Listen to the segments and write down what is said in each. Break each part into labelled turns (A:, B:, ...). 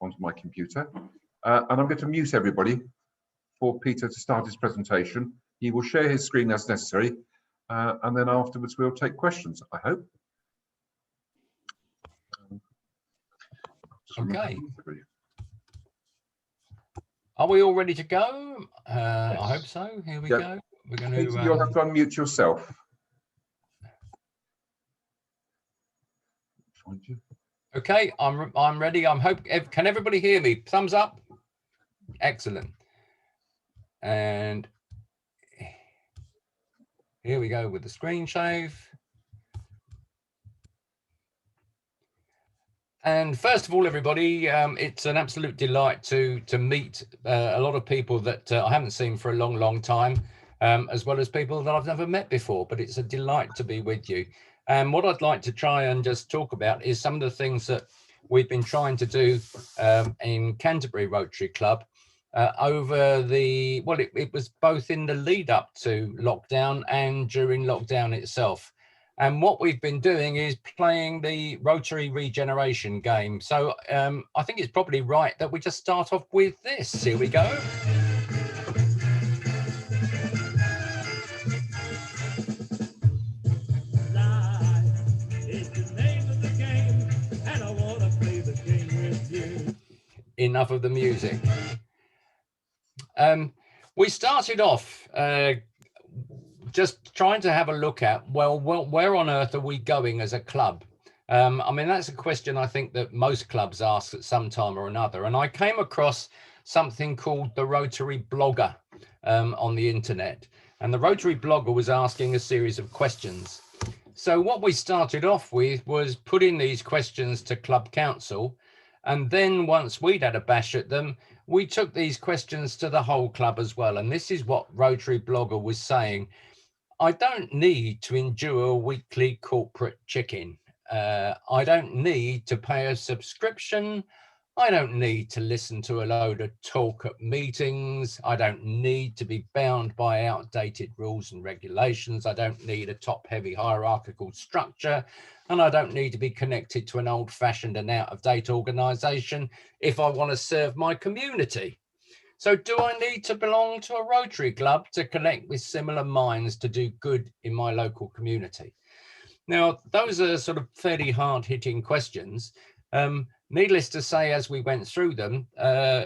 A: onto my computer. And I'm going to mute everybody for Peter to start his presentation. He will share his screen as necessary, and then afterwards we'll take questions, I hope.
B: Okay. Are we all ready to go? Yes. I hope so. Here we go. We're going to.
A: You'll have to unmute yourself.
B: Okay, I'm ready. Can everybody hear me? Thumbs up. Excellent. And here we go with the screen shave. And first of all, everybody, it's an absolute delight to meet a lot of people that I haven't seen for a long, long time, as well as people that I've never met before. But it's a delight to be with you. And what I'd like to try and just talk about is some of the things that we've been trying to do in Canterbury Rotary Club over the, well, it was both in the lead up to lockdown and during lockdown itself. And what we've been doing is playing the Rotary regeneration game. So I think it's probably right that we just start off with this. Here we go. Enough of the music. We started off just trying to have a look at, well, where on earth are we going as a club? I mean, that's a question I think that most clubs ask at some time or another. And I came across something called the Rotary Blogger on the internet. And the Rotary Blogger was asking a series of questions. So what we started off with was putting these questions to Club Council. And then once we'd had a bash at them, we took these questions to the whole club as well. And this is what Rotary Blogger was saying. I don't need to endure weekly corporate chicken. I don't need to pay a subscription. I don't need to listen to a load of talk at meetings. I don't need to be bound by outdated rules and regulations. I don't need a top-heavy hierarchical structure. And I don't need to be connected to an old-fashioned and out-of-date organisation if I want to serve my community. So do I need to belong to a Rotary Club to connect with similar minds to do good in my local community? Now, those are sort of fairly hard-hitting questions. Needless to say, as we went through them,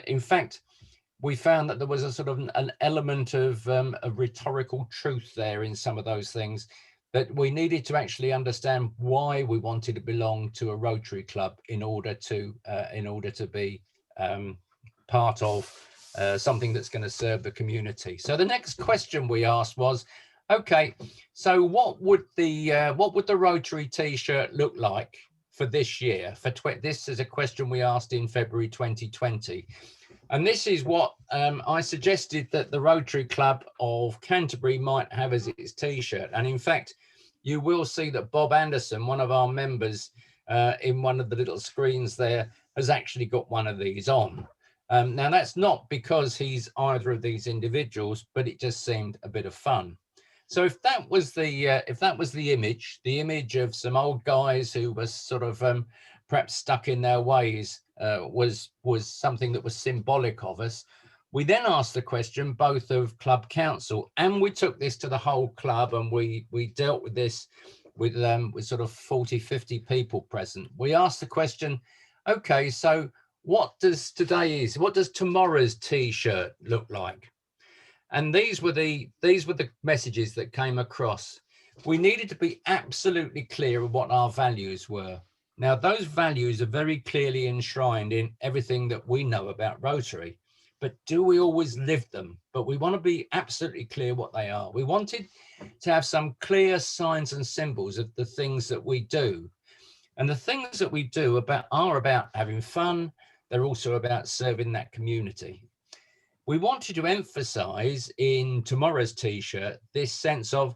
B: in fact, we found that there was a sort of an element of a rhetorical truth there in some of those things, that we needed to actually understand why we wanted to belong to a Rotary Club in order to be part of something that's going to serve the community. So the next question we asked was, okay, so what would the Rotary T-shirt look like for this year? This is a question we asked in February 2020. And this is what I suggested that the Rotary Club of Canterbury might have as its T-shirt. And in fact, you will see that Bob Anderson, one of our members in one of the little screens there, has actually got one of these on. Now, that's not because he's either of these individuals, but it just seemed a bit of fun. So if that was the image of some old guys who was sort of perhaps stuck in their ways, was something that was symbolic of us, we then asked the question both of Club Council, and we took this to the whole club, and we dealt with this with sort of 40, 50 people present. We asked the question, okay, so what does tomorrow's T-shirt look like? And these were the messages that came across. We needed to be absolutely clear of what our values were. Now, those values are very clearly enshrined in everything that we know about Rotary, but do we always live them? But we want to be absolutely clear what they are. We wanted to have some clear signs and symbols of the things that we do. And the things that we do are about having fun. They're also about serving that community. We wanted to emphasize in tomorrow's T-shirt this sense of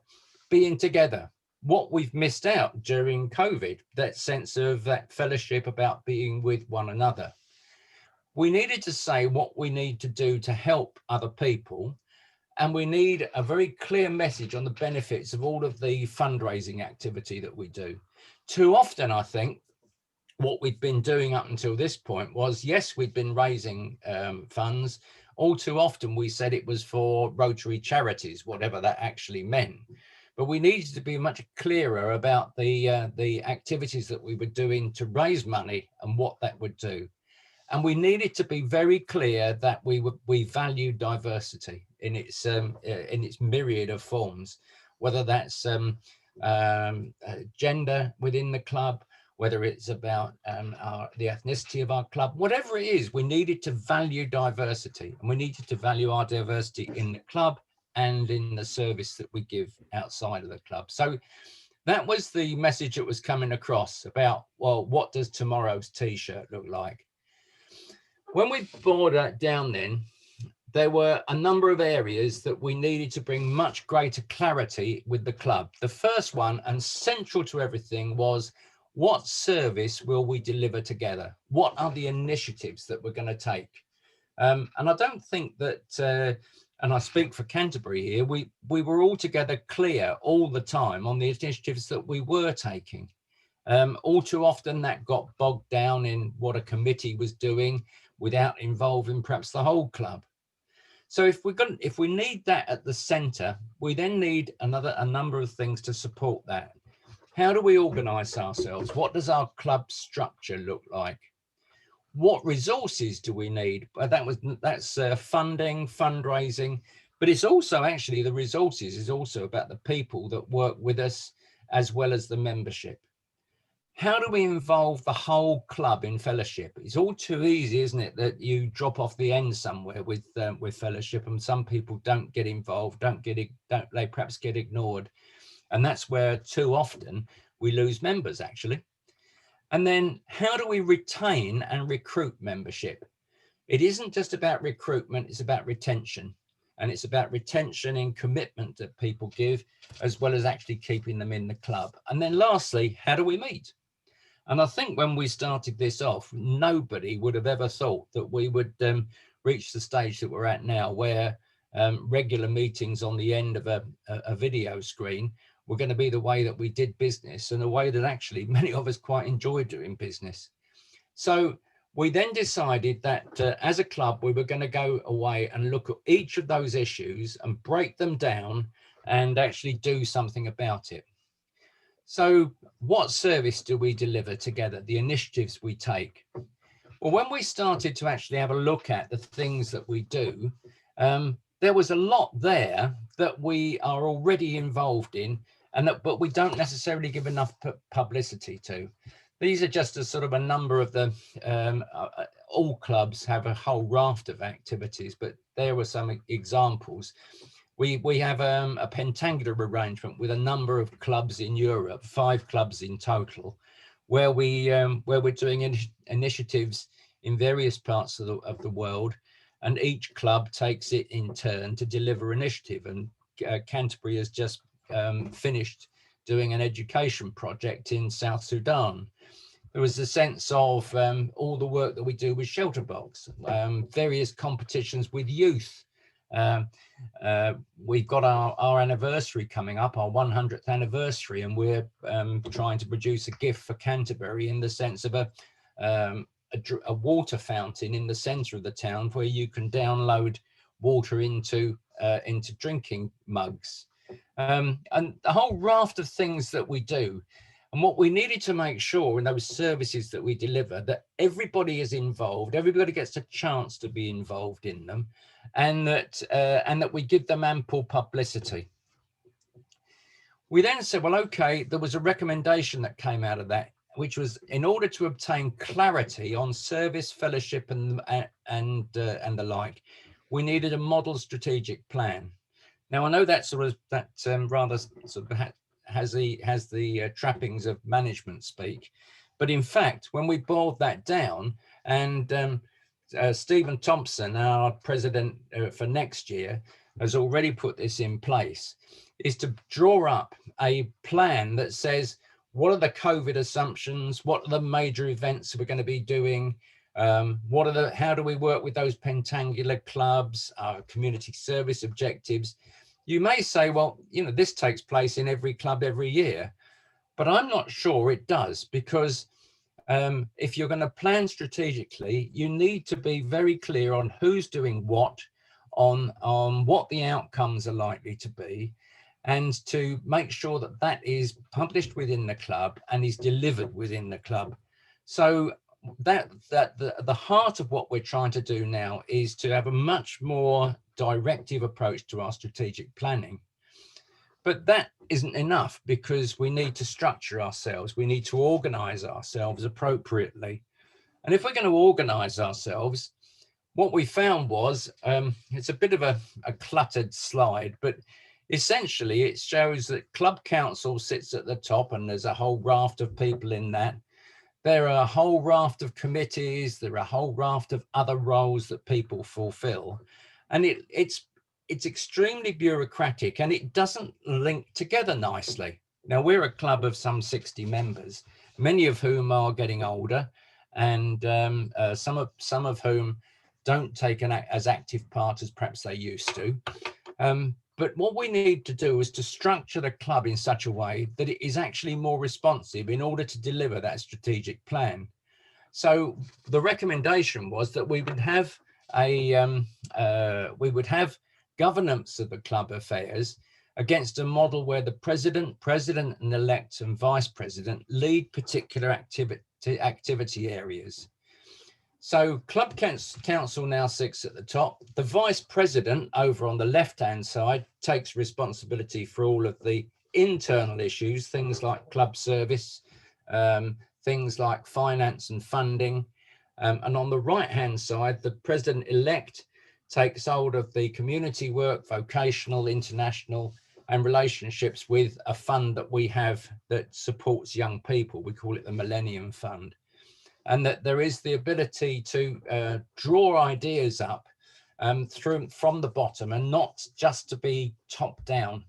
B: being together, what we've missed out during COVID, that sense of that fellowship about being with one another. We needed to say what we need to do to help other people, and we need a very clear message on the benefits of all of the fundraising activity that we do. Too often, I think, what we'd been doing up until this point was, yes, we'd been raising funds. All too often we said it was for Rotary charities, whatever that actually meant. But we needed to be much clearer about the activities that we were doing to raise money and what that would do. And we needed to be very clear that we value diversity in its myriad of forms, whether that's gender within the club, whether it's about the ethnicity of our club, whatever it is. We needed to value diversity, and we needed to value our diversity in the club and in the service that we give outside of the club. So that was the message that was coming across about, well, what does tomorrow's T-shirt look like? When we boiled that down then, there were a number of areas that we needed to bring much greater clarity with the club. The first one, and central to everything, was what service will we deliver together? What are the initiatives that we're going to take? And I don't think that, and I speak for Canterbury here, we were all together clear all the time on the initiatives that we were taking. All too often that got bogged down in what a committee was doing without involving perhaps the whole club. So if we need that at the centre, we then need a number of things to support that. How do we organise ourselves? What does our club structure look like? What resources do we need? That's funding, fundraising, but it's also actually the resources is also about the people that work with us as well as the membership. How do we involve the whole club in fellowship? It's all too easy, isn't it, that you drop off the end somewhere with fellowship, and some people don't get involved, they perhaps get ignored, and that's where too often we lose members actually. And then how do we retain and recruit membership? It isn't just about recruitment, it's about retention, and it's about retention in commitment that people give, as well as actually keeping them in the club. And then lastly, how do we meet? And I think when we started this off, nobody would have ever thought that we would reach the stage that we're at now, where regular meetings on the end of a video screen were going to be the way that we did business, and a way that actually many of us quite enjoy doing business. So we then decided that as a club, we were going to go away and look at each of those issues and break them down and actually do something about it. So what service do we deliver together, the initiatives we take? Well, when we started to actually have a look at the things that we do, there was a lot there that we are already involved in, but we don't necessarily give enough publicity to. These are just a sort of a number of the, all clubs have a whole raft of activities, but there were some examples. We have a pentangular arrangement with a number of clubs in Europe, 5 clubs in total, where we're doing initiatives in various parts of the world, and each club takes it in turn to deliver initiative. And Canterbury has just finished doing an education project in South Sudan. There was a sense of all the work that we do with Shelter Box, various competitions with youth. We've got our anniversary coming up, our 100th anniversary, and we're trying to produce a gift for Canterbury in the sense of a water fountain in the centre of the town where you can download water into drinking mugs, and the whole raft of things that we do. And what we needed to make sure in those services that we deliver, that everybody is involved, everybody gets a chance to be involved in them, and that we give them ample publicity. We then said, well, okay, there was a recommendation that came out of that, which was in order to obtain clarity on service, fellowship, and the like, we needed a model strategic plan. Now, I know that rather sort of has the trappings of management speak, but in fact, when we boiled that down, and Stephen Thompson, our president for next year, has already put this in place, is to draw up a plan that says, what are the COVID assumptions? What are the major events we're going to be doing? How do we work with those pentangular clubs, our community service objectives? You may say, well, this takes place in every club every year, but I'm not sure it does, because if you're going to plan strategically, you need to be very clear on who's doing what, on what the outcomes are likely to be, and to make sure that that is published within the club and is delivered within the club. So the heart of what we're trying to do now is to have a much more directive approach to our strategic planning. But that isn't enough, because we need to structure ourselves. We need to organize ourselves appropriately. And if we're going to organize ourselves, what we found was, it's a bit of a cluttered slide, but essentially it shows that club council sits at the top and there's a whole raft of people in that. There are a whole raft of committees. There are a whole raft of other roles that people fulfill. And it's extremely bureaucratic, and it doesn't link together nicely. Now, we're a club of some 60 members, many of whom are getting older, and some of whom don't take as active part as perhaps they used to. But what we need to do is to structure the club in such a way that it is actually more responsive in order to deliver that strategic plan. So the recommendation was that we would have governance of the club affairs against a model where the president-elect and vice president lead particular activity areas. So club council now sits at the top. The vice president over on the left-hand side takes responsibility for all of the internal issues, things like club service, things like finance and funding. And on the right-hand side, the president-elect takes hold of the community work, vocational, international, and relationships with a fund that we have that supports young people. We call it the Millennium Fund. And that there is the ability to draw ideas up from the bottom, and not just to be top down.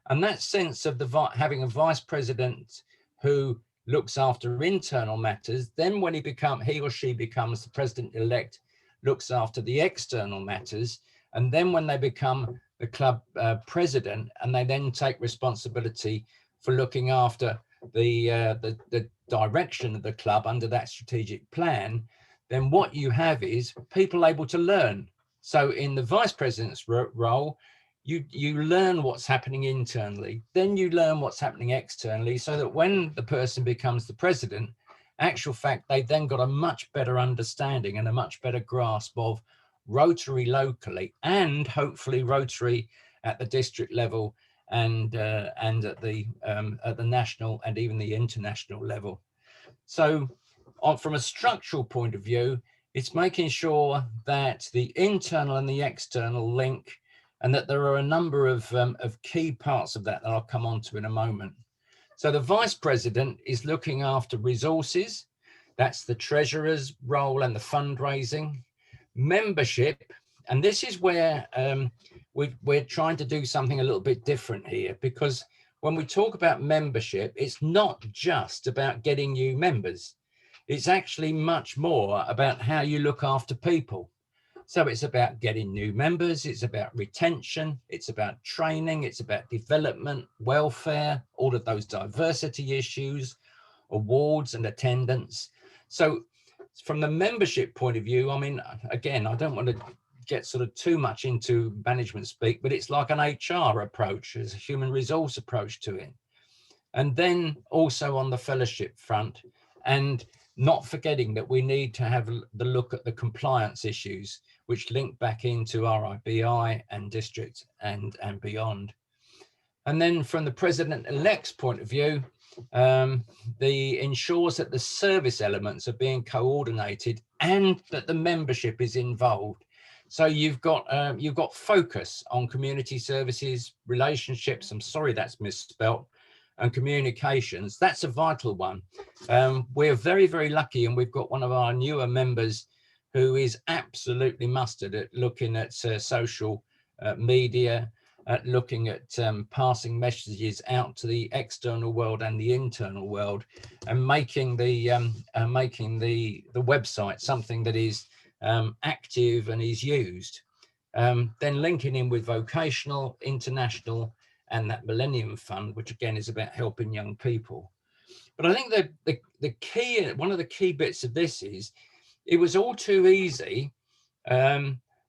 B: And that sense of having a vice president who looks after internal matters, then when he or she becomes the president-elect, looks after the external matters, and then when they become the club president, and they then take responsibility for looking after the direction of the club under that strategic plan, then what you have is people able to learn. So in the vice president's role, you learn what's happening internally, then you learn what's happening externally, so that when the person becomes the president, actual fact, they've then got a much better understanding and a much better grasp of Rotary locally, and hopefully Rotary at the district level, and at the national and even the international level. So from a structural point of view, it's making sure that the internal and the external link, and that there are a number of key parts of that I'll come on to in a moment. So the vice president is looking after resources. That's the treasurer's role and the fundraising. Membership, and this is where we're trying to do something a little bit different here, because when we talk about membership, it's not just about getting new members. It's actually much more about how you look after people. So it's about getting new members, it's about retention, it's about training, it's about development, welfare, all of those diversity issues, awards and attendance. So from the membership point of view, I mean, again, I don't want to get sort of too much into management speak, but it's like an HR approach, there's a human resource approach to it. And then also on the fellowship front, and not forgetting that we need to have the look at the compliance issues, which link back into RIBI and district and beyond. And then from the president-elect's point of view, the ensures that the service elements are being coordinated and that the membership is involved. So you've got focus on community services, relationships, I'm sorry that's misspelt, and communications. That's a vital one. We're very, very lucky, and we've got one of our newer members who is absolutely mustard at looking at social media, at looking at passing messages out to the external world and the internal world, and making the website something that is active and is used. Then linking in with vocational, international, and that Millennium Fund, which again is about helping young people. But I think the key, one of the key bits of this is it was all too easy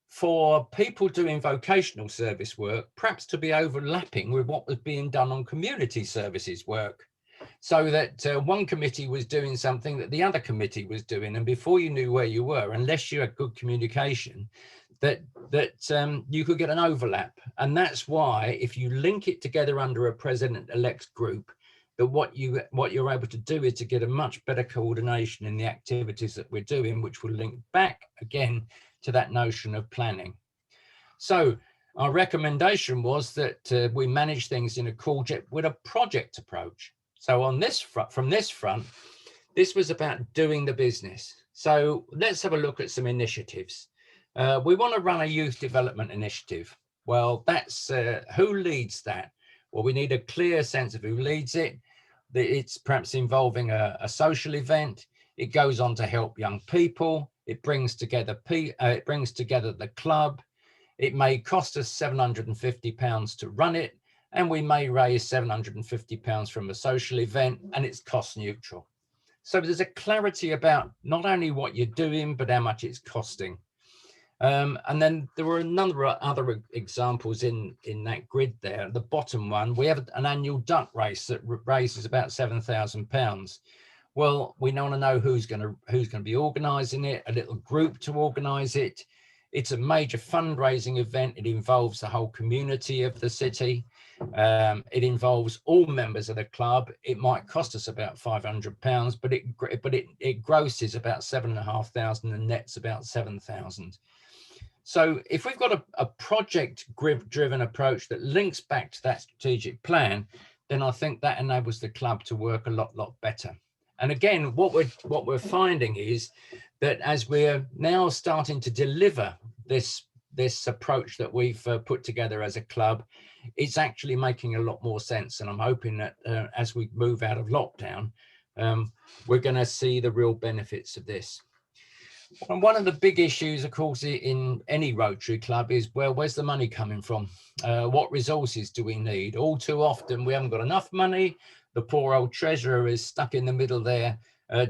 B: for people doing vocational service work perhaps to be overlapping with what was being done on community services work. So that one committee was doing something that the other committee was doing, and before you knew where you were, unless you had good communication, that you could get an overlap. And that's why if you link it together under a president-elect's group, that what you're able to do is to get a much better coordination in the activities that we're doing, which will link back again to that notion of planning. So our recommendation was that we manage things in a with a project approach. So on this front, from this front, this was about doing the business. So let's have a look at some initiatives. We want to run a youth development initiative. Well, that's who leads that? Well, we need a clear sense of who leads it. It's perhaps involving a social event. It goes on to help young people. It brings together the club. It may cost us £750 to run it, and we may raise £750 from a social event, and it's cost neutral. So there's a clarity about not only what you're doing, but how much it's costing. And then there were a number of other examples in that grid there. The bottom one, we have an annual duck race that raises about £7,000. Well, we want to know who's going to be organising it, a little group to organise it. It's a major fundraising event. It involves the whole community of the city. It involves all members of the club. It might cost us about £500, but it grosses about 7,500 and nets about 7,000. So if we've got a project-driven approach that links back to that strategic plan, then I think that enables the club to work a lot better. And again, what we're finding is that as we're now starting to deliver this approach that we've put together as a club, it's actually making a lot more sense. And I'm hoping that as we move out of lockdown, we're going to see the real benefits of this. And one of the big issues, of course, in any Rotary club is, well, where's the money coming from? What resources do we need? All too often, we haven't got enough money. The poor old treasurer is stuck in the middle there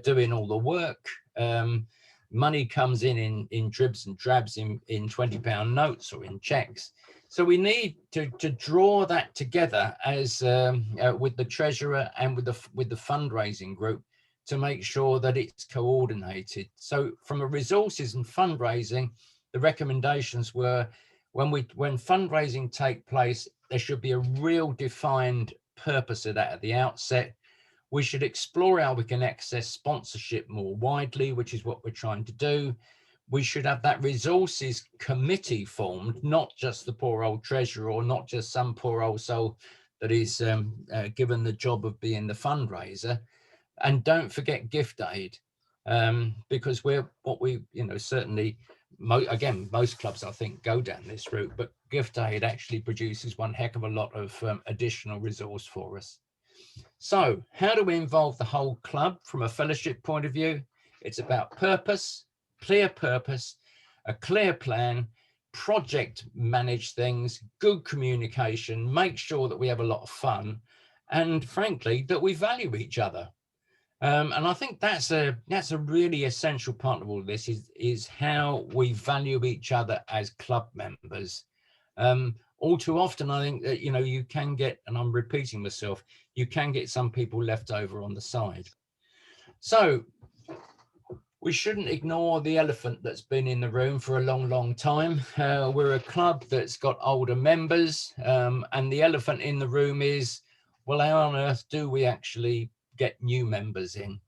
B: doing all the work. Money comes in dribs and drabs in £20 notes or in cheques. So we need to draw that together as with the treasurer and with the fundraising group to make sure that it's coordinated. So from a resources and fundraising, the recommendations were when fundraising take place, there should be a real defined purpose of that at the outset. We should explore how we can access sponsorship more widely, which is what we're trying to do. We should have that resources committee formed, not just the poor old treasurer or not just some poor old soul that is given the job of being the fundraiser. And don't forget gift aid, because certainly, most clubs, I think, go down this route, but gift aid actually produces one heck of a lot of additional resource for us. So how do we involve the whole club from a fellowship point of view? It's about purpose, a clear plan, project manage things, good communication, make sure that we have a lot of fun, and frankly, that we value each other. And I think that's a really essential part of all of this is how we value each other as club members. All too often, I think that, you can get, and I'm repeating myself, you can get some people left over on the side. So we shouldn't ignore the elephant that's been in the room for a long time. We're a club that's got older members, and the elephant in the room is, well, how on earth do we actually get new members in?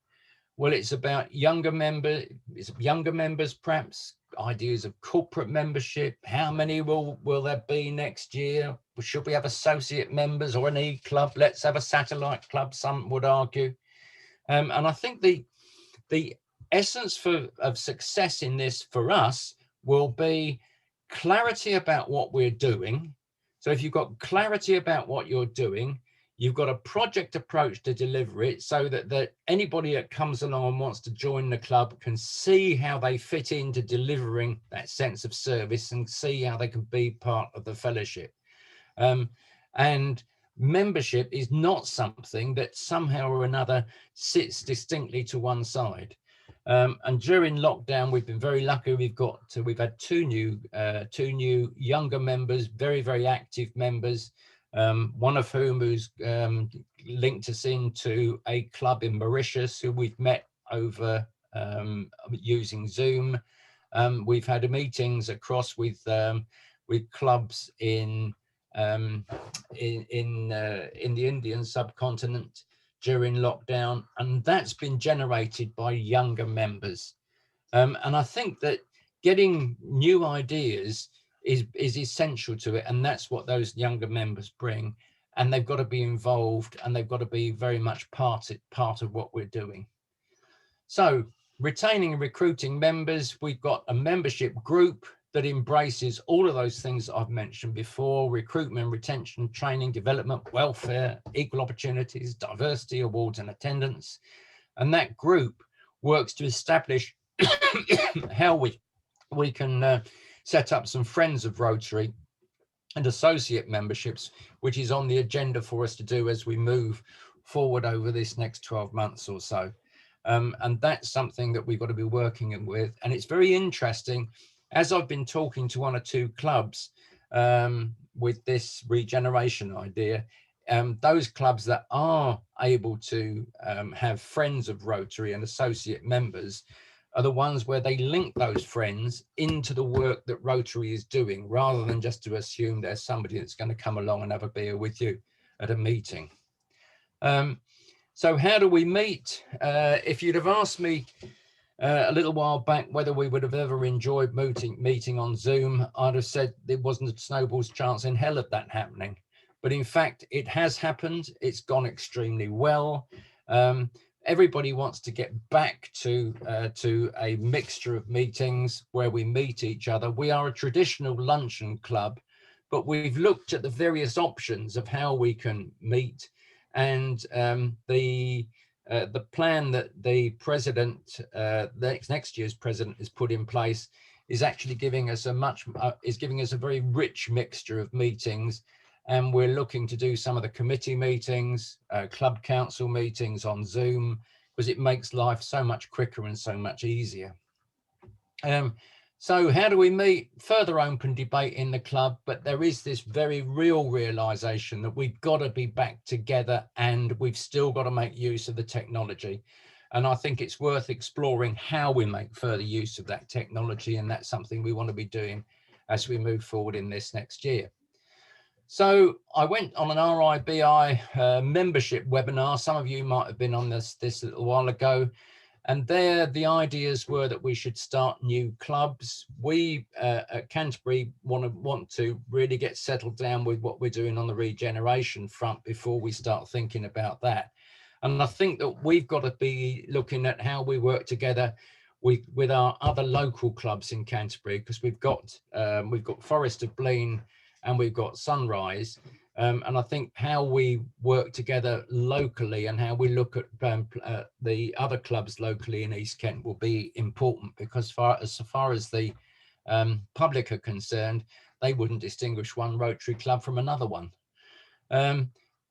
B: Well, it's about younger members, perhaps, ideas of corporate membership. How many will there be next year? Should we have associate members or an e-club? Let's have a satellite club, some would argue. And I think the essence of success in this for us will be clarity about what we're doing. So if you've got clarity about what you're doing, you've got a project approach to deliver it so that anybody that comes along and wants to join the club can see how they fit into delivering that sense of service and see how they can be part of the fellowship. And membership is not something that somehow or another sits distinctly to one side. And during lockdown, we've been very lucky. We've had two new younger members, very, very active members. One of whom who's linked us into a club in Mauritius, who we've met over using Zoom. We've had meetings across with clubs in the Indian subcontinent during lockdown, and that's been generated by younger members. And I think that getting new ideas is essential to it, and that's what those younger members bring. And they've got to be involved, and they've got to be very much part of what we're doing. So retaining and recruiting members, we've got a membership group that embraces all of those things that I've mentioned before: recruitment, retention, training, development, welfare, equal opportunities, diversity, awards and attendance. And that group works to establish how we can set up some Friends of Rotary and associate memberships, which is on the agenda for us to do as we move forward over this next 12 months or so. And that's something that we've got to be working with. And it's very interesting, as I've been talking to one or two clubs with this regeneration idea, those clubs that are able to have Friends of Rotary and associate members are the ones where they link those friends into the work that Rotary is doing, rather than just to assume there's somebody that's going to come along and have a beer with you at a meeting. So how do we meet? If you'd have asked me a little while back whether we would have ever enjoyed meeting on Zoom, I'd have said there wasn't a snowball's chance in hell of that happening. But in fact, it has happened. It's gone extremely well. Everybody wants to get back to a mixture of meetings where we meet each other. We are a traditional luncheon club, but we've looked at the various options of how we can meet. And the plan that the president, next year's president, has put in place is actually giving us a very rich mixture of meetings. And we're looking to do some of the committee meetings, club council meetings on Zoom, because it makes life so much quicker and so much easier. So how do we meet? Further open debate in the club, but there is this very real realization that we've got to be back together, and we've still got to make use of the technology. And I think it's worth exploring how we make further use of that technology, and that's something we want to be doing as we move forward in this next year. So I went on an RIBI membership webinar. Some of you might have been on this a little while ago. And there, the ideas were that we should start new clubs. We at Canterbury want to really get settled down with what we're doing on the regeneration front before we start thinking about that. And I think that we've got to be looking at how we work together with our other local clubs in Canterbury, because we've got Forest of Blean and we've got Sunrise. And I think how we work together locally and how we look at the other clubs locally in East Kent will be important, because as far as the public are concerned, they wouldn't distinguish one Rotary club from another one.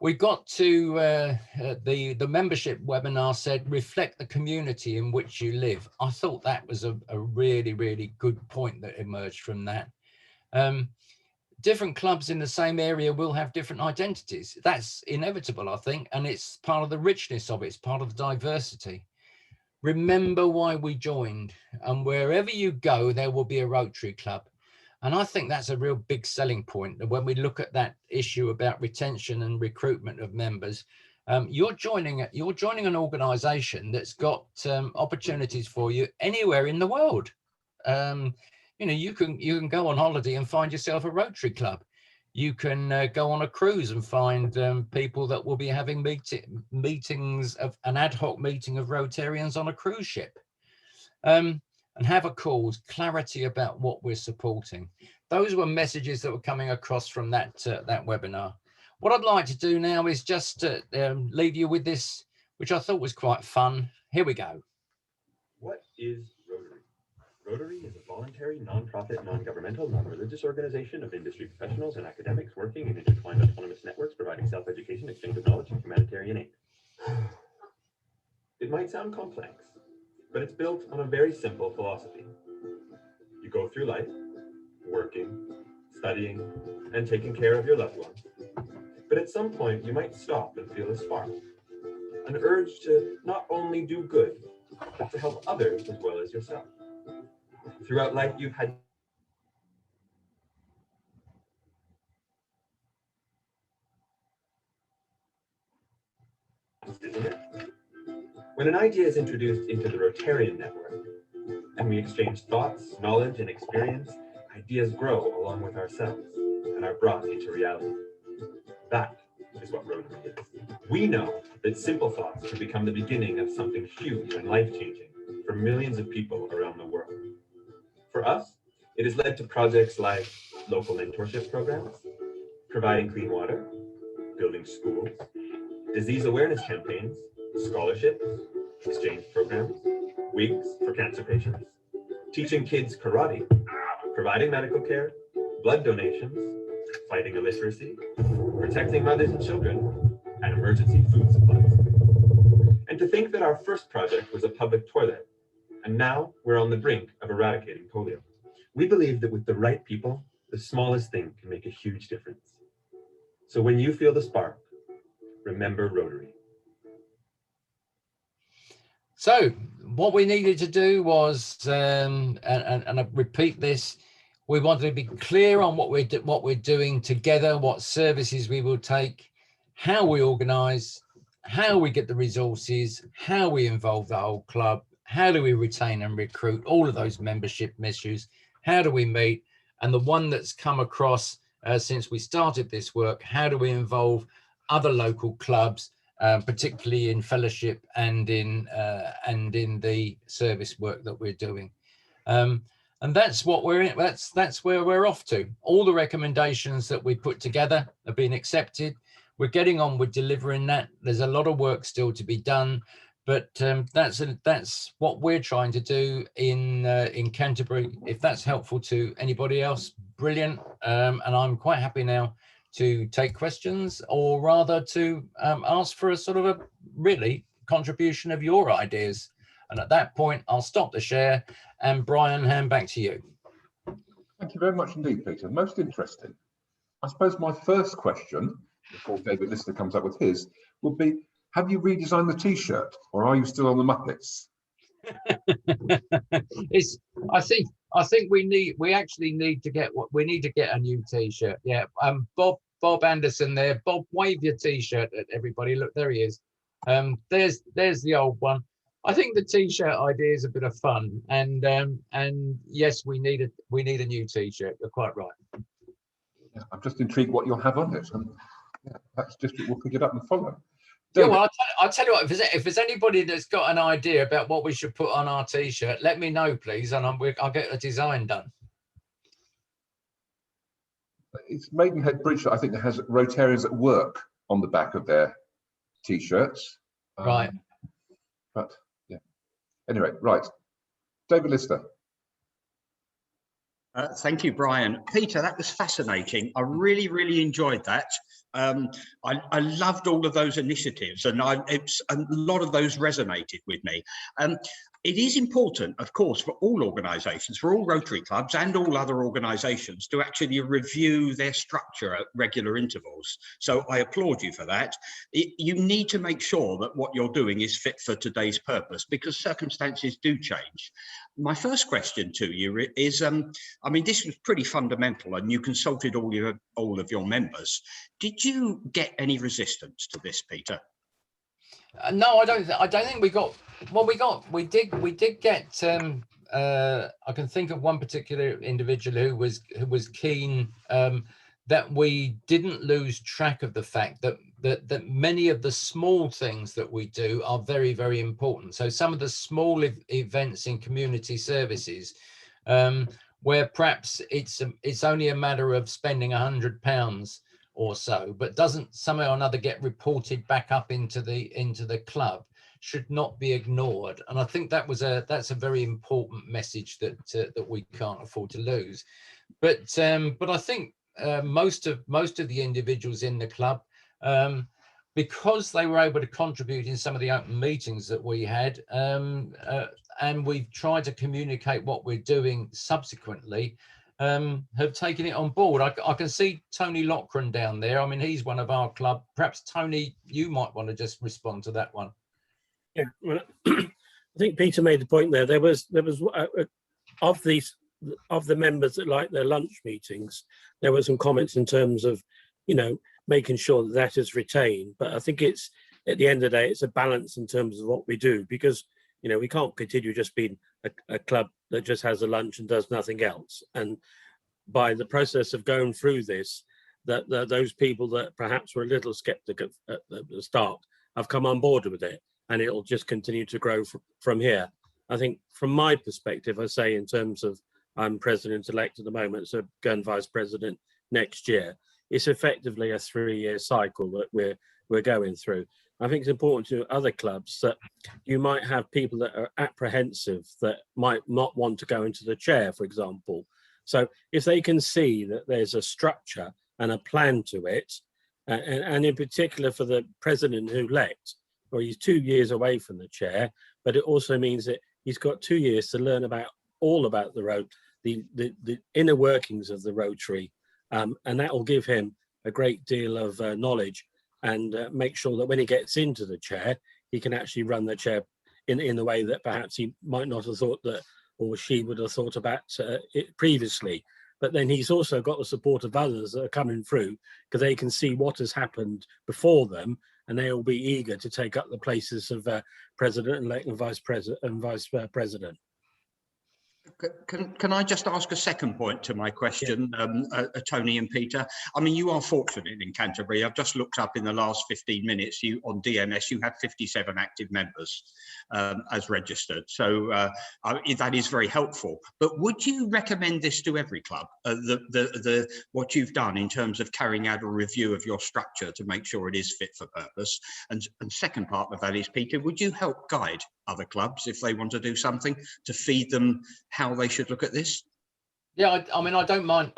B: We got to the membership webinar said, reflect the community in which you live. I thought that was a really, really good point that emerged from that. Different clubs in the same area will have different identities. That's inevitable, I think, and it's part of the richness of it. It's part of the diversity. Remember why we joined, and wherever you go, there will be a Rotary club. And I think that's a real big selling point. And when we look at that issue about retention and recruitment of members, you're joining an organisation that's got opportunities for you anywhere in the world. You know, you can go on holiday and find yourself a Rotary club. You can go on a cruise and find people that will be having meetings of an ad hoc meeting of Rotarians on a cruise ship, and have a cause, clarity about what we're supporting. Those were messages that were coming across from that webinar. What I'd like to do now is just leave you with this, which I thought was quite fun. Here we go.
C: What is Rotary? Rotary is a voluntary, non-profit, non-governmental, non-religious organization of industry professionals and academics working in intertwined autonomous networks, providing self-education, exchange of knowledge, and humanitarian aid. It might sound complex, but it's built on a very simple philosophy. You go through life, working, studying, and taking care of your loved ones. But at some point, you might stop and feel a spark, an urge to not only do good, but to help others as well as yourself. Throughout life, you've had isn't it? When an idea is introduced into the Rotarian network, and we exchange thoughts, knowledge, and experience, ideas grow along with ourselves and are brought into reality. That is what Rotary is. We know that simple thoughts can become the beginning of something huge and life-changing for millions of people around the world. For us, it has led to projects like local mentorship programs, providing clean water, building schools, disease awareness campaigns, scholarships, exchange programs, wigs for cancer patients, teaching kids karate, providing medical care, blood donations, fighting illiteracy, protecting mothers and children, and emergency food supplies. And to think that our first project was a public toilet, and now we're on the brink of eradicating polio. We believe that with the right people, the smallest thing can make a huge difference. So when you feel the spark, remember Rotary.
B: So what we needed to do was, and I repeat this, we wanted to be clear on what we're doing together, what services we will take, how we organise, how we get the resources, how we involve the whole club, how do we retain and recruit all of those membership issues, how do we meet, and the one that's come across since we started this work, how do we involve other local clubs, particularly in fellowship and in the service work that we're doing. And that's what we're in. That's where we're off to. All the recommendations that we put together have been accepted. We're getting on with delivering that. There's a lot of work still to be done, but that's what we're trying to do in Canterbury. If that's helpful to anybody else, brilliant. And I'm quite happy now to take questions, or rather to ask for a sort of a really contribution of your ideas. And at that point, I'll stop the share, and Brian, hand back to you.
A: Thank you very much indeed, Peter. Most interesting. I suppose my first question, before David Lister comes up with his, would be, have you redesigned the T-shirt, or are you still on the Muppets?
B: I think we actually need to get a new T-shirt. Yeah, Bob Anderson there. Bob, wave your T-shirt at everybody. Look, there he is. There's the old one. I think the T-shirt idea is a bit of fun, and yes, we need a new T-shirt. You're quite right.
A: Yeah, I'm just intrigued what you'll have on it, and yeah, that's just we'll pick it up and follow.
B: David. Yeah, well, I'll tell you what. If there's anybody that's got an idea about what we should put on our T-shirt, let me know, please, and I'll get a design done.
A: It's Maidenhead Bridge, I think, that has Rotarians at work on the back of their T-shirts.
B: Right.
A: But yeah. Anyway, right. David Lister.
D: Thank you, Brian. Peter, that was fascinating. I really, really enjoyed that. I loved all of those initiatives, and a lot of those resonated with me. It is important, of course, for all organisations, for all Rotary clubs and all other organisations to actually review their structure at regular intervals. So I applaud you for that. You need to make sure that what you're doing is fit for today's purpose, because circumstances do change. My first question to you is, I mean, this was pretty fundamental, and you consulted all of your members. Did you get any resistance to this, Peter?
B: No, I don't think we got. Well, we did get. I can think of one particular individual who was keen that we didn't lose track of the fact that many of the small things that we do are very, very important. So some of the small events in community services, where perhaps it's only a matter of spending £100 or so, but doesn't somehow or another get reported back up into the club, should not be ignored. And I think that's a very important message that that we can't afford to lose. But I think most of the individuals in the club, because they were able to contribute in some of the open meetings that we had, and we've tried to communicate what we're doing subsequently, have taken it on board. I can see Tony Lochran down there. I mean, he's one of our club. Perhaps Tony, you might want to just respond to that one.
E: Yeah, well, I think Peter made the point there. There was of the members that like their lunch meetings, there were some comments in terms of, you know, making sure that is retained. But I think it's, at the end of the day, it's a balance in terms of what we do, because, you know, we can't continue just being a club that just has a lunch and does nothing else. And by the process of going through this, that those people that perhaps were a little skeptical at the start have come on board with it, and it'll just continue to grow from here. I think from my perspective, I say, in terms of, I'm president-elect at the moment, so going vice president next year, it's effectively a 3-year cycle that we're going through. I think it's important to other clubs that you might have people that are apprehensive, that might not want to go into the chair, for example. So if they can see that there's a structure and a plan to it, and in particular for the president-elect, or he's 2 years away from the chair, but it also means that he's got 2 years to learn about all about the road, the inner workings of the Rotary, and that will give him a great deal of knowledge, and make sure that when he gets into the chair, he can actually run the chair in the way that perhaps he might not have thought that, or she would have thought about it previously. But then he's also got the support of others that are coming through, because they can see what has happened before them, and they will be eager to take up the places of president-elect and vice president.
D: Can I just ask a second point to my question, Tony and Peter? I mean, you are fortunate in Canterbury. I've just looked up in the last 15 minutes, you on DNS, you have 57 active members as registered. So that is very helpful. But would you recommend this to every club, what you've done in terms of carrying out a review of your structure to make sure it is fit for purpose? And second part of that is, Peter, would you help guide other clubs if they want to do something, to feed them how they should look at this?
B: Yeah, I mean, I don't mind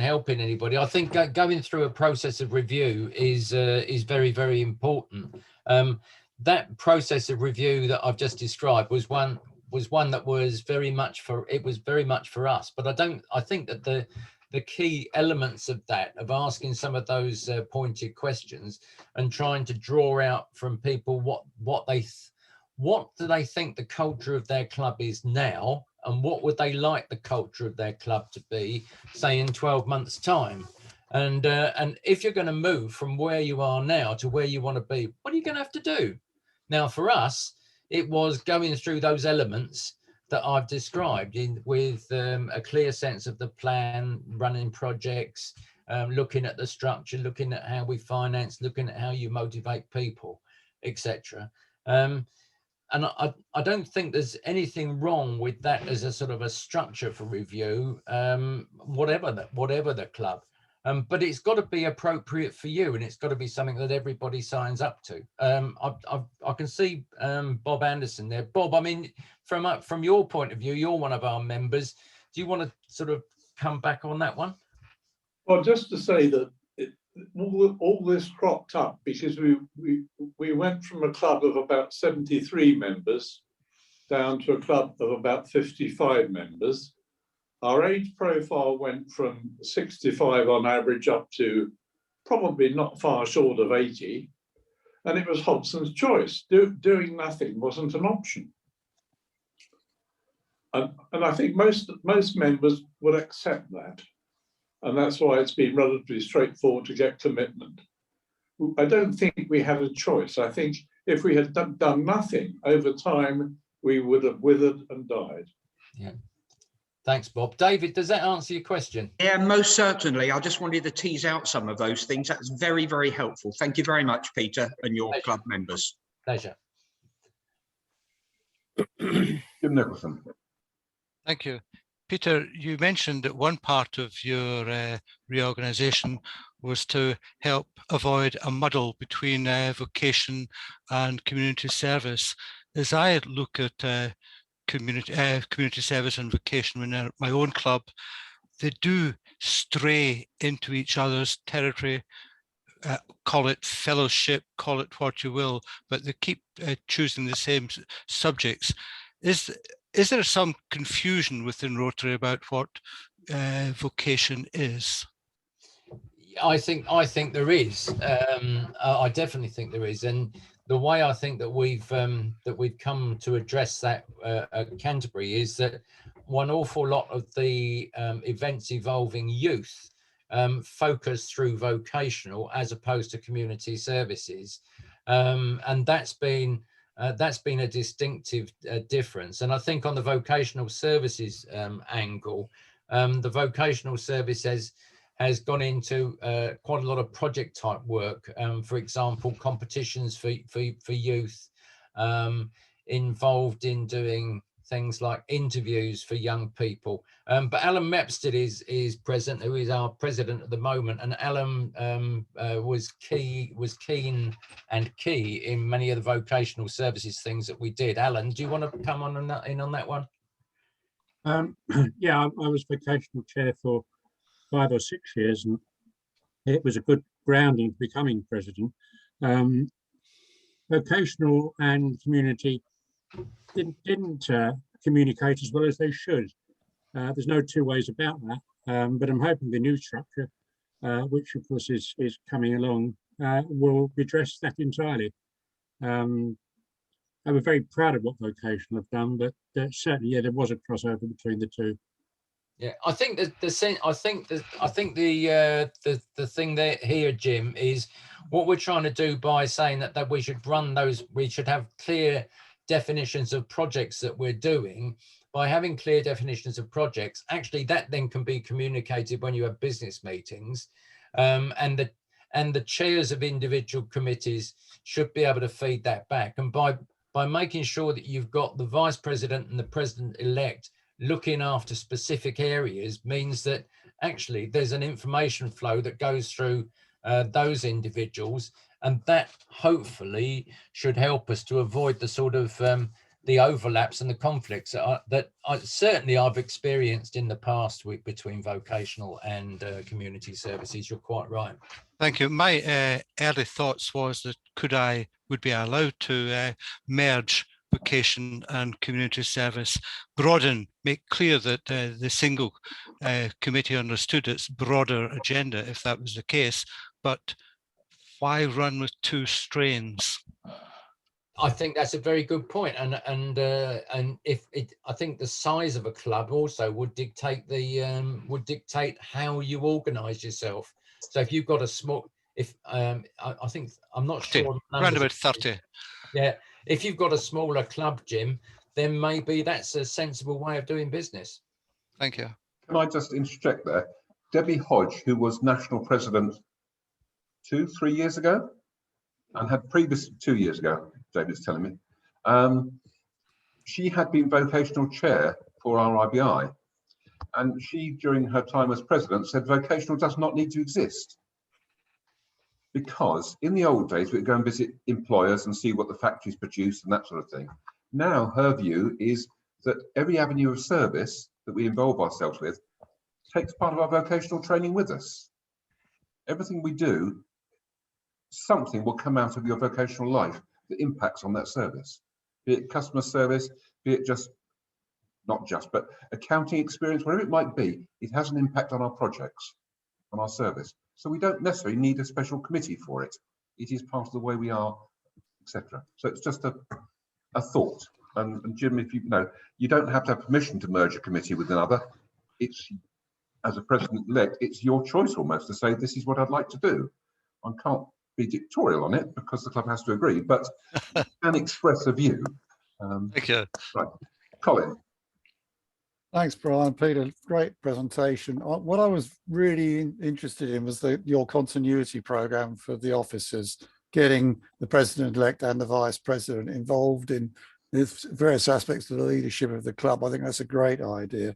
B: helping anybody. I think going through a process of review is very, very important. That process of review that I've just described was one that was very much for us. But I think that the key elements of that, of asking some of those pointed questions and trying to draw out from people what do they think the culture of their club is now, and what would they like the culture of their club to be, say, in 12 months' time? And if you're going to move from where you are now to where you want to be, what are you going to have to do? Now, for us, it was going through those elements that I've described with a clear sense of the plan, running projects, looking at the structure, looking at how we finance, looking at how you motivate people, etc. And I don't think there's anything wrong with that as a sort of a structure for review, whatever the club. But it's got to be appropriate for you, and it's got to be something that everybody signs up to. I can see Bob Anderson there. Bob, I mean, from your point of view, you're one of our members. Do you want to sort of come back on that one?
F: Well, just to say that all this cropped up because we went from a club of about 73 members down to a club of about 55 members. Our age profile went from 65 on average up to probably not far short of 80. And it was Hobson's choice. Doing nothing wasn't an option. And I think most members would accept that. And that's why it's been relatively straightforward to get commitment. I don't think we had a choice. I think if we had done nothing over time, we would have withered and died.
B: Yeah. Thanks, Bob. David, does that answer your question?
D: Yeah, most certainly. I just wanted to tease out some of those things. That's very, very helpful. Thank you very much, Peter, and your club members.
B: Pleasure.
A: Jim Nicholson.
G: Thank you. Peter, you mentioned that one part of your reorganisation was to help avoid a muddle between vocation and community service. As I look at community service and vocation in my own club, they do stray into each other's territory. Call it fellowship, call it what you will, but they keep choosing the same subjects. Is there some confusion within Rotary about what vocation is?
B: I think there is. I definitely think there is, and the way I think that we've come to address that at Canterbury is that one awful lot of the events involving youth focus through vocational as opposed to community services, and that's been a distinctive difference. And I think on the vocational services angle, the vocational service has gone into quite a lot of project type work. For example, competitions for youth, involved in doing things like interviews for young people. But Alan Mepstead is present, who is our president at the moment, and Alan was keen and key in many of the vocational services things that we did. Alan, do you want to come on that one?
E: Yeah, I was vocational chair for 5 or 6 years, and it was a good grounding for becoming president. Vocational and community didn't communicate as well as they should. There's no two ways about that, but I'm hoping the new structure, which of course is coming along, will address that entirely. I'm very proud of what vocational have done, but certainly, yeah, there was a crossover between the two.
B: Yeah, I think the thing there here, Jim, is what we're trying to do by saying that we should run those. We should have clear definitions of projects that we're doing. By having clear definitions of projects, actually, that then can be communicated when you have business meetings, and the chairs of individual committees should be able to feed that back. And by making sure that you've got the vice president and the president-elect looking after specific areas means that actually there's an information flow that goes through those individuals, and that hopefully should help us to avoid the sort of the overlaps and the conflicts that certainly I've experienced in the past between vocational and community services. You're quite right.
G: Thank you. My early thoughts was that would be allowed to merge vocation and community service, broaden, make clear that the single committee understood its broader agenda if that was the case, but why run with two strains?
B: I think that's a very good point, and I think the size of a club also would dictate how you organise yourself. So if you've got a small, I'm not sure.
G: Around about 30.
B: Yeah, if you've got a smaller club, Jim, then maybe that's a sensible way of doing business.
G: Thank you.
A: Can I just interject there? Debbie Hodge, who was national president 2-3 years ago, and had previous 2 years ago, David's telling me, she had been vocational chair for our IBI, and she, during her time as president, said vocational does not need to exist. Because in the old days, we'd go and visit employers and see what the factories produce and that sort of thing. Now, her view is that every avenue of service that we involve ourselves with takes part of our vocational training with us. Everything we do, something will come out of your vocational life that impacts on that service. Be it customer service, be it but accounting experience, whatever it might be, it has an impact on our projects, on our service. So we don't necessarily need a special committee for it. It is part of the way we are, etc. So it's just a thought. And Jim, if you know, you don't have to have permission to merge a committee with another. It's, as a president-elect, it's your choice almost to say, this is what I'd like to do. I can't be dictatorial on it because the club has to agree, but you can express a view.
G: Thank you.
A: Right. Colin.
H: Thanks, Brian. Peter, great presentation. What I was really interested in was your continuity program for the officers, getting the president-elect and the vice president involved in the various aspects of the leadership of the club. I think that's a great idea.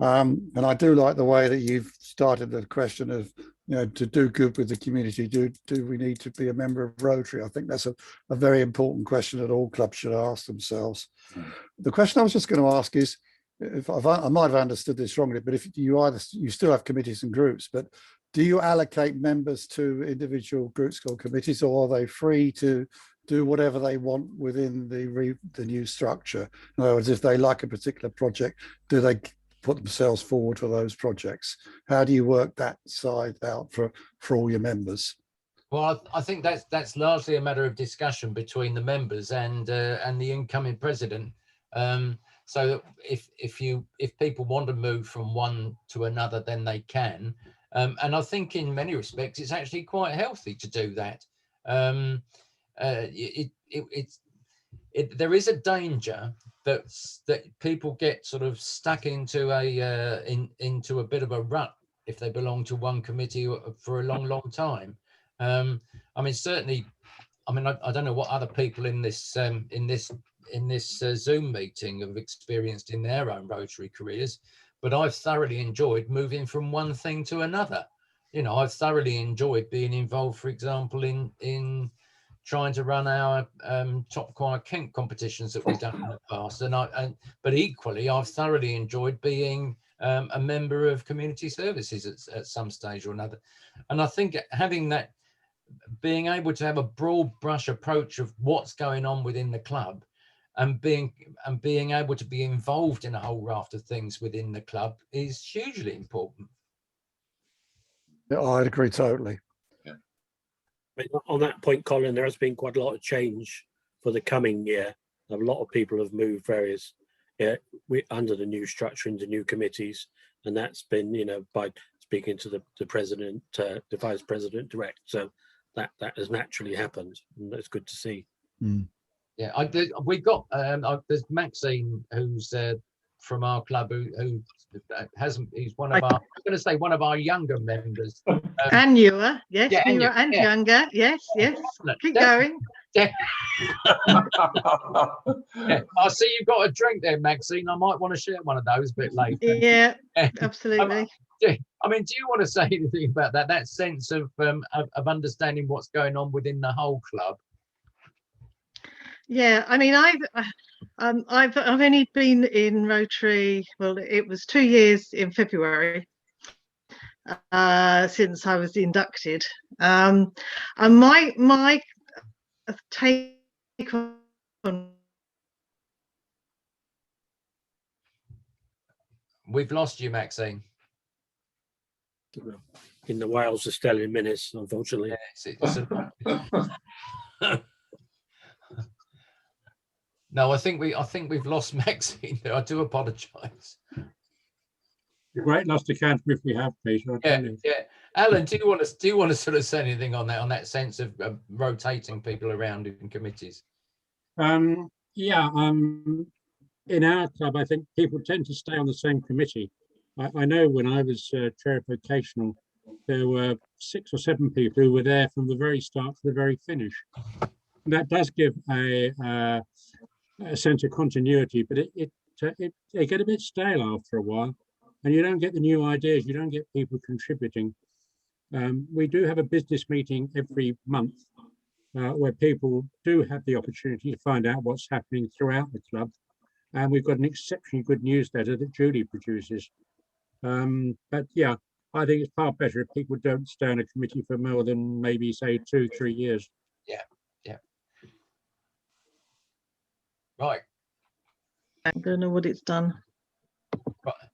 H: And I do like the way that you've started the question of you know, to do good with the community, do we need to be a member of Rotary? I think that's a very important question that all clubs should ask themselves. The question I was just going to ask is, I might have understood this wrongly, but if you still have committees and groups, but do you allocate members to individual groups or committees, or are they free to do whatever they want within the new structure? In other words, if they like a particular project, do they put themselves forward for those projects? How do you work that side out for all your members?
B: Well, I think that's largely a matter of discussion between the members and the incoming president. So that if people want to move from one to another, then they can. And I think in many respects, it's actually quite healthy to do that. There is a danger that people get sort of stuck into a bit of a rut if they belong to one committee for a long time. I mean, certainly, I mean, I don't know what other people in this Zoom meeting have experienced in their own Rotary careers, but I've thoroughly enjoyed moving from one thing to another. You know, I've thoroughly enjoyed being involved, for example, in trying to run our top choir Kent competitions that we've done in the past, but equally, I've thoroughly enjoyed being a member of community services at some stage or another. And I think having that, being able to have a broad brush approach of what's going on within the club, and being able to be involved in a whole raft of things within the club is hugely important.
H: Yeah, I'd agree totally.
E: Yeah. On that point, Colin, there has been quite a lot of change for the coming year. A lot of people have moved various under the new structure into new committees, and that's been, you know, by speaking to the president, the vice president direct. So that has naturally happened, and that's good to see.
H: Mm.
B: Yeah, we've got there's Maxine, who's from our club, who hasn't. He's one of our. I'm going to say one of our younger members.
I: And newer, yes,
B: yeah,
I: newer and younger, yes, yes. Keep going.
B: Yeah. Yeah. I see you've got a drink there, Maxine. I might want to share one of those a bit later.
I: Yeah, absolutely.
B: I mean, do you want to say anything about that sense of understanding what's going on within the whole club?
I: Yeah, I mean, I've only been in Rotary. Well, it was 2 years in February since I was inducted, and my take on.
B: We've lost you, Maxine.
E: In the Wales Australian minutes, unfortunately.
B: Yeah, no, I think we've lost Maxine. I do apologise.
J: A great loss to Canterbury if we have, Peter.
B: Yeah. Alan, do you want to sort of say anything on that sense of rotating people around in committees?
J: In our club, I think people tend to stay on the same committee. I know when I was chair of vocational, there were 6 or 7 people who were there from the very start to the very finish. And that does give a sense of continuity, but they get a bit stale after a while, and you don't get the new ideas, you don't get people contributing. We do have a business meeting every month where people do have the opportunity to find out what's happening throughout the club. And we've got an exceptionally good newsletter that Julie produces. But yeah, I think it's far better if people don't stay on a committee for more than maybe, say, 2-3 years.
B: Yeah. Right.
I: I don't know what it's done.
B: Right.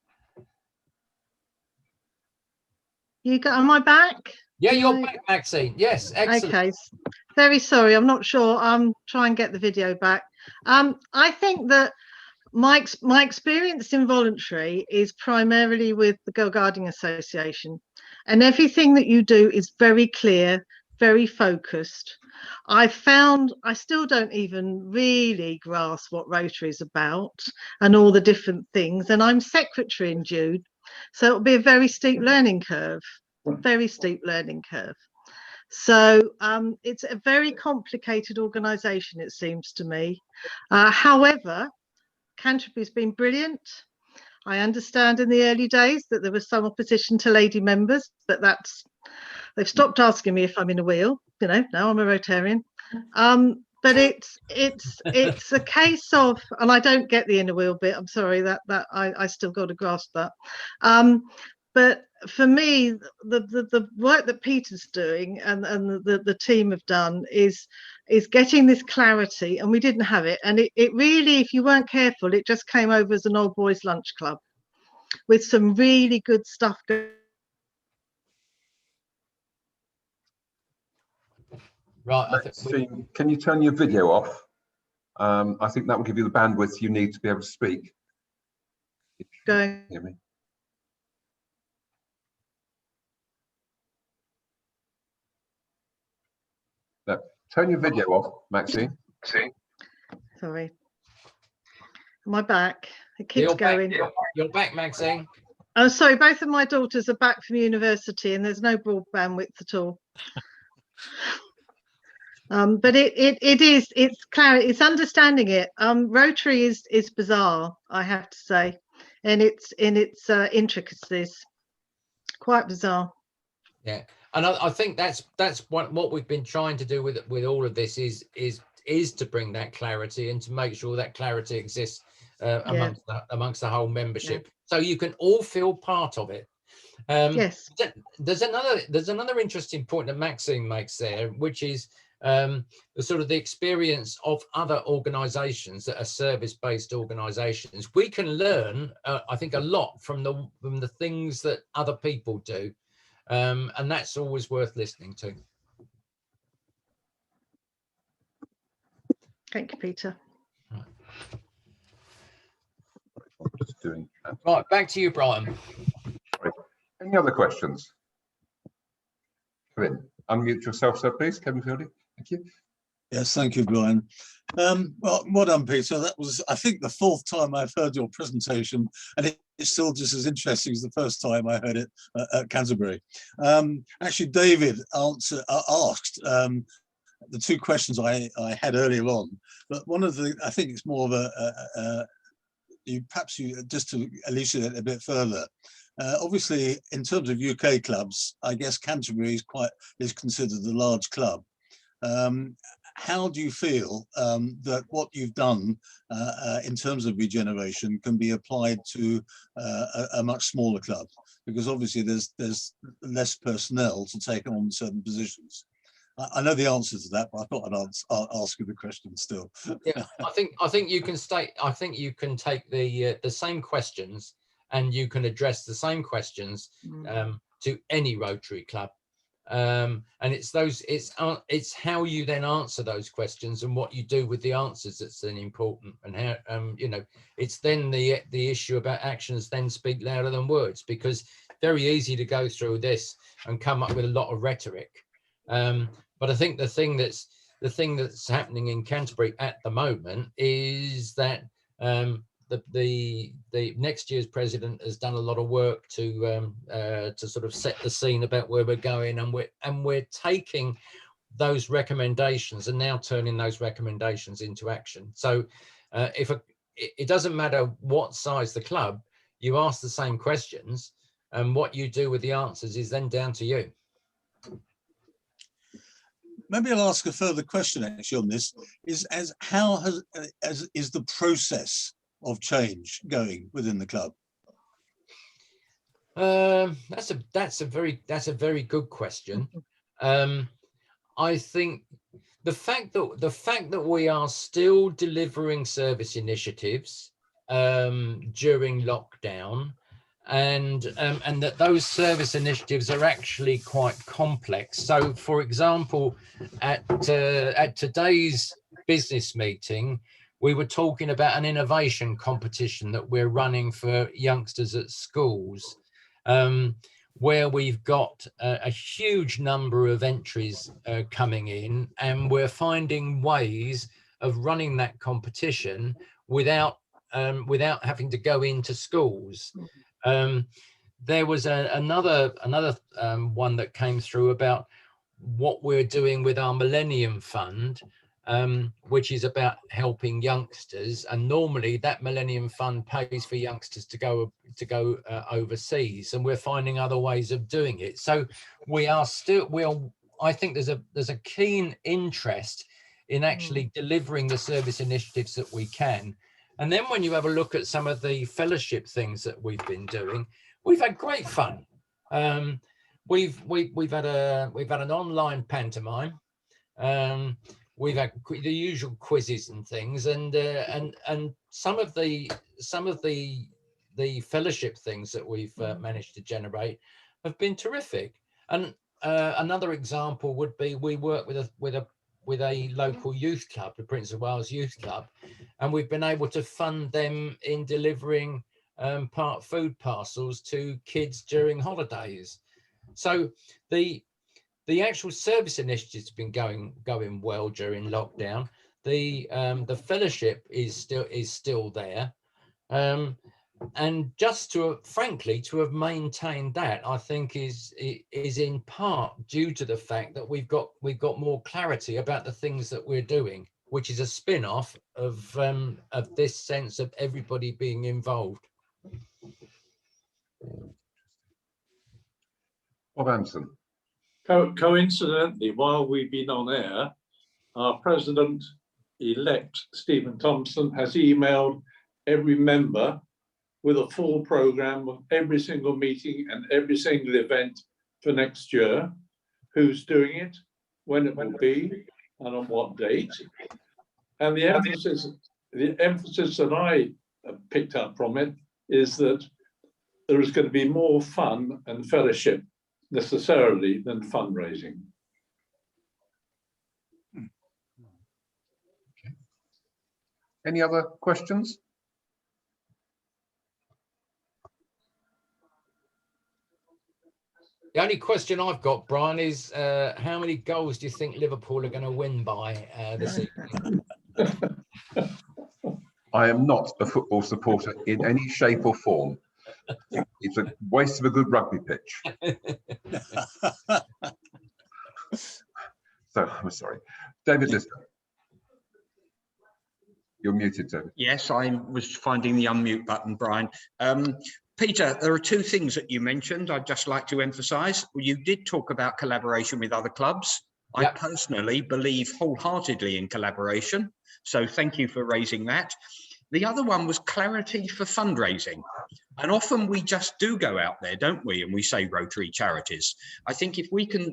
I: Am I back?
B: Yeah, you're back, Maxine. Yes, excellent.
I: Okay, very sorry, I'm not sure. Try and get the video back. I think that my experience in voluntary is primarily with the Girl Guarding Association, and everything that you do is very clear, very focused. I found I still don't even really grasp what Rotary is about and all the different things, and I'm secretary in June, so it'll be a very steep learning curve. Very steep learning curve. So it's a very complicated organisation, it seems to me. However, Canterbury's been brilliant. I understand in the early days that there was some opposition to lady members, but they've stopped asking me if I'm in a wheel. You know, now I'm a Rotarian. But it's a case of, and I don't get the inner wheel bit. I'm sorry, that I still got to grasp that. But for me, the work that Peter's doing and the team have done is getting this clarity, and we didn't have it. And it really, if you weren't careful, it just came over as an old boys lunch club with some really good stuff going.
B: Right, I think
A: Maxine, can you turn your video off? I think that will give you the bandwidth you need to be able to speak.
I: Going.
A: Hear me? No, turn your video off, Maxine.
I: Sorry. Am I back? It keeps going.
B: You're back, Maxine.
I: Oh, sorry. Both of my daughters are back from university, and there's no broadband width at all. But it's clarity, it's understanding it. Rotary is bizarre, I have to say, and its intricacies, quite bizarre.
B: Yeah, and I think that's what we've been trying to do with all of this is to bring that clarity and to make sure that clarity exists amongst the whole membership, so you can all feel part of it.
I: Yes.
B: There's another interesting point that Maxine makes there, which is the sort of the experience of other organizations that are service-based organizations. We can learn, I think, a lot from the things that other people do, and that's always worth listening to.
I: Thank you, Peter.
B: Right, back to you, Brian.
A: Sorry. Any other questions? Kevin, unmute yourself, sir, please. Kevin Fieldy. Thank you.
K: Yes, thank you, Brian. Well done, Peter. That was, I think, the fourth time I've heard your presentation, and it's still just as interesting as the first time I heard it at Canterbury. Actually, David asked the two questions I had earlier on, but one of the, I think it's more of a perhaps just to elucidate a bit further. Obviously, in terms of UK clubs, I guess Canterbury is considered a large club. How do you feel that what you've done in terms of regeneration can be applied to a much smaller club? Because obviously there's less personnel to take on certain positions. I know the answer to that, but I thought I'd ask you the question still.
B: Yeah, I think you can state. I think you can take the same questions and you can address the same questions to any Rotary club. And it's how you then answer those questions and what you do with the answers that's then important, and how it's then the issue about actions then speak louder than words, because very easy to go through this and come up with a lot of rhetoric, but I think the thing that's happening in Canterbury at the moment is that the next year's president has done a lot of work to sort of set the scene about where we're going, and we're taking those recommendations and now turning those recommendations into action. So it doesn't matter what size the club, you ask the same questions, and what you do with the answers is then down to you.
K: Maybe I'll ask a further question actually on this, is how is the process of change going within the club?
B: That's a very good question. I think the fact that we are still delivering service initiatives during lockdown, and that those service initiatives are actually quite complex. So, for example, at today's business meeting, we were talking about an innovation competition that we're running for youngsters at schools, where we've got a huge number of entries coming in, and we're finding ways of running that competition without having to go into schools. There was another one that came through about what we're doing with our Millennium Fund, which is about helping youngsters, and normally that Millennium Fund pays for youngsters to go overseas, and we're finding other ways of doing it. So I think there's a keen interest in actually delivering the service initiatives that we can. And then when you have a look at some of the fellowship things that we've been doing, we've had great fun. We've had an online pantomime. We've had the usual quizzes and things, and some of the fellowship things that we've managed to generate have been terrific. And another example would be we work with a local youth club, the Prince of Wales Youth Club, and we've been able to fund them in delivering part food parcels to kids during holidays. So the actual service initiative's been going well during lockdown. The fellowship is still there, and just frankly to have maintained that, I think is in part due to the fact that we've got more clarity about the things that we're doing, which is a spin-off of this sense of everybody being involved.
A: Bob Anson.
F: Coincidentally, while we've been on air, our President-elect, Stephen Thompson, has emailed every member with a full programme of every single meeting and every single event for next year, who's doing it, when it will be, and on what date. And the emphasis that I picked up from it is that there is going to be more fun and fellowship necessarily than fundraising.
A: Okay. Any other questions?
B: The only question I've got, Brian, is how many goals do you think Liverpool are going to win by this evening?
A: I am not a football supporter in any shape or form. It's a waste of a good rugby pitch. So I'm sorry. David Lister. You're muted, David.
D: Yes, I was finding the unmute button, Brian. Peter, there are two things that you mentioned I'd just like to emphasise. You did talk about collaboration with other clubs. Yep. I personally believe wholeheartedly in collaboration, so thank you for raising that. The other one was clarity for fundraising. And often we just do go out there, don't we? And we say Rotary charities. I think if we can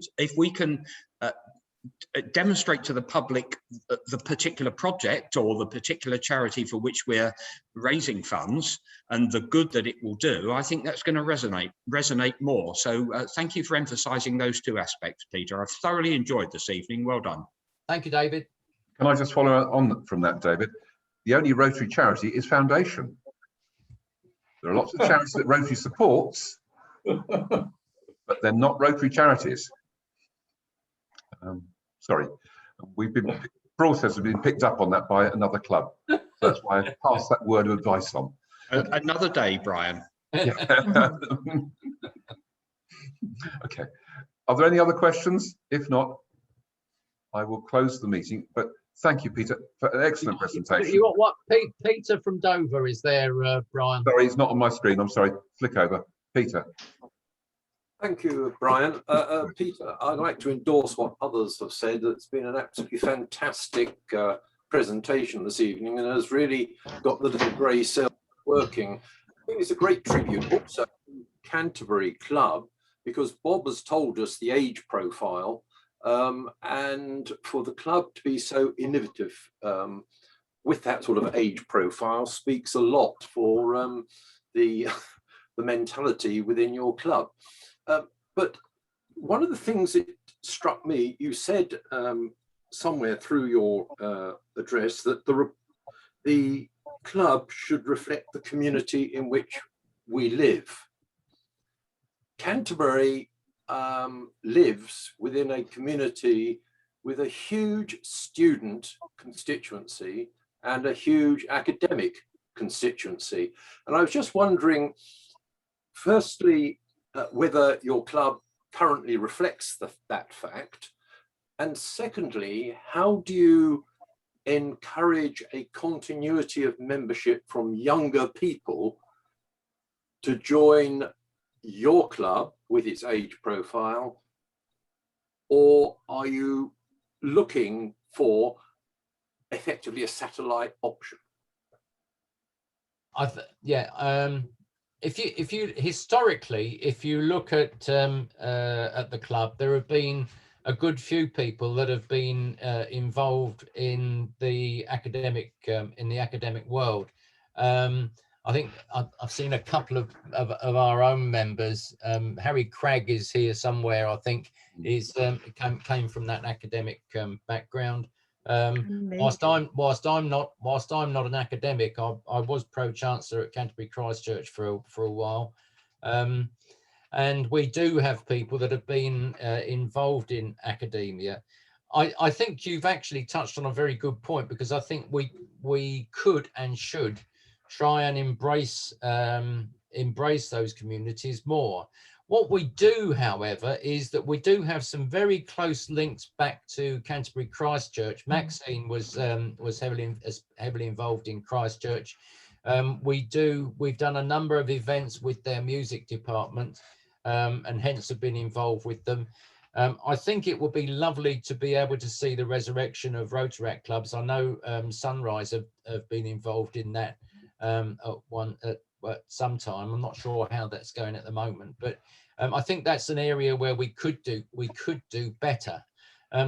D: demonstrate to the public the particular project or the particular charity for which we're raising funds and the good that it will do, I think that's going to resonate more. So thank you for emphasising those two aspects, Peter. I've thoroughly enjoyed this evening. Well done.
B: Thank you, David.
A: Can I just follow on from that, David? The only Rotary charity is Foundation. There are lots of charities that Rotary supports, but they're not Rotary charities. Sorry, process has been picked up on that by another club. That's why I passed that word of advice on.
D: Another day, Brian.
A: Yeah. Okay. Are there any other questions? If not, I will close the meeting. But thank you, Peter, for an excellent presentation.
B: You got what? Peter from Dover is there, Brian?
A: Sorry, it's not on my screen. I'm sorry. Flick over. Peter.
L: Thank you, Brian. Peter, I'd like to endorse what others have said. It's been an absolutely fantastic presentation this evening and has really got the little grey cell working. I think it's a great tribute also to Canterbury Club, because Bob has told us the age profile, and for the club to be so innovative with that sort of age profile speaks a lot for the mentality within your club. But one of the things that struck me, you said somewhere through your address that the club should reflect the community in which we live. Canterbury lives within a community with a huge student constituency and a huge academic constituency. And I was just wondering, firstly, whether your club currently reflects that fact, and secondly, how do you encourage a continuity of membership from younger people to join your club with its age profile, or are you looking for effectively a satellite option?
B: If you historically, if you look at the club, there have been a good few people that have been involved in the academic world. I think I've seen a couple of our own members. Harry Cragg is here somewhere. I think came from that academic background. Whilst I'm not an academic, I was pro chancellor at Canterbury Christchurch for a while, and we do have people that have been involved in academia. I think you've actually touched on a very good point, because I think we could and should try and embrace those communities more. What we do, however, is that we do have some very close links back to Canterbury Christchurch. Maxine was heavily involved in Christchurch. We've done a number of events with their music department, and hence have been involved with them. I think it would be lovely to be able to see the resurrection of Rotaract clubs. I know Sunrise have been involved in that at some time. I'm not sure how that's going at the moment, but I think that's an area where we could do better.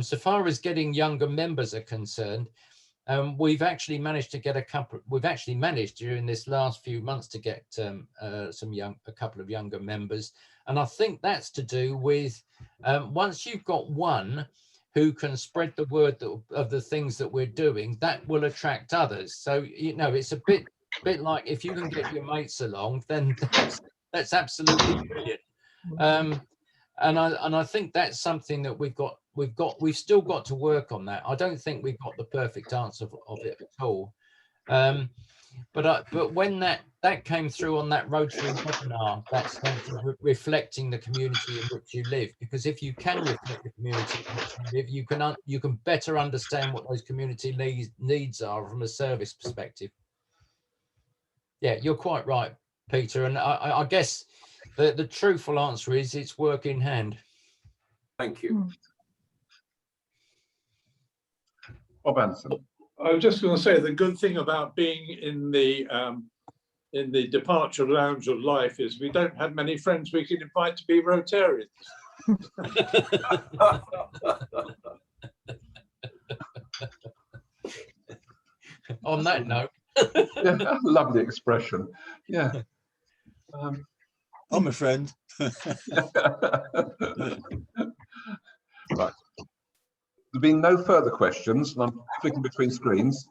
B: So far as getting younger members are concerned, we've actually managed to get during this last few months to get a couple of younger members, and I think that's to do with once you've got one who can spread the word of the things that we're doing, that will attract others. So it's a bit like, if you can get your mates along, then that's absolutely brilliant. And I think that's something that we've still got to work on that. I don't think we've got the perfect answer of it at all. But when that came through on that Rotary webinar, that sense of reflecting the community in which you live, because if you can reflect the community in which you live, you can better understand what those community needs are from a service perspective. Yeah, you're quite right, Peter, and I guess the truthful answer is it's work in hand.
L: Thank you.
A: Bob Anderson.
F: I was just going to say, the good thing about being in the departure lounge of life is we don't have many friends we can invite to be Rotarians.
B: On that note.
A: Yeah, lovely expression. Yeah.
K: I'm a friend.
A: Right. There have been no further questions, and I'm flicking between screens.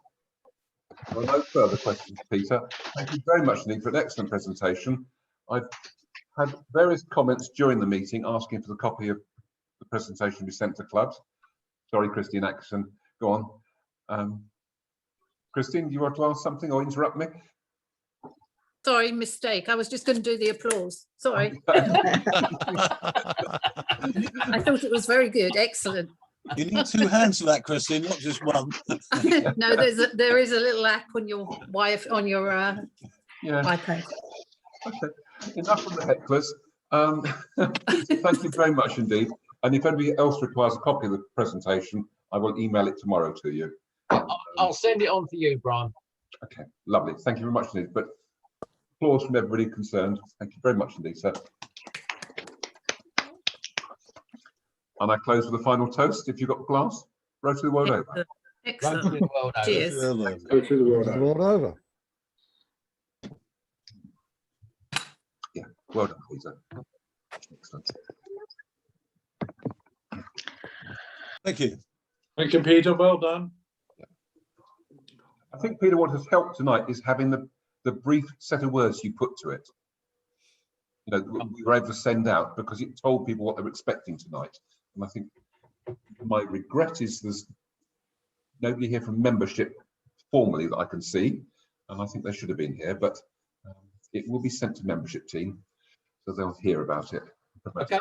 A: There are no further questions, Peter. Thank you very much indeed for an excellent presentation. I've had various comments during the meeting asking for the copy of the presentation to be sent to clubs. Sorry, Christine Atkinson, go on. Christine, do you want to ask something or interrupt me?
M: Sorry, mistake. I was just going to do the applause. Sorry. I thought it was very good. Excellent.
K: You need two hands for that, Christine, not just one.
M: No, there is a little app on your iPad.
A: Okay, enough of the hecklers. Thank you very much indeed. And if anybody else requires a copy of the presentation, I will email it tomorrow to you.
B: I'll send it on for you, Brian.
A: Okay, lovely. Thank you very much indeed. But applause from everybody concerned. Thank you very much indeed, sir. And I close with a final toast. If you've got the glass, Rotary the world over.
M: Excellent.
B: Rotary the world over.
M: Cheers.
F: Rotary the world over.
H: World over.
A: Yeah, well done, Peter. Excellent.
K: Thank you.
F: Thank you, Peter. Well done.
A: I think, Peter, what has helped tonight is having the brief set of words you put to it. You know, we were able to send out because it told people what they were expecting tonight. And I think my regret is there's nobody here from membership formally that I can see. And I think they should have been here, but it will be sent to membership team, so they'll hear about it.
B: Okay.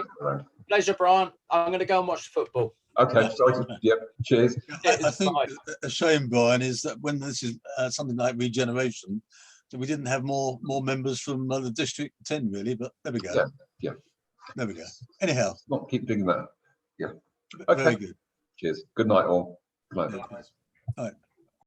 B: Pleasure, Brian. I'm going to go and watch the football.
A: Okay, sorry. Yep. Cheers.
K: I think a shame, Brian, is that when this is something like regeneration, that we didn't have more members from the district attend, really. But there we go.
A: Yeah. Yeah.
K: There we go. Anyhow,
A: Not keep doing that. Yeah. Okay.
K: very good.
A: Cheers. Good night, all. Good night.
K: Yeah. All right.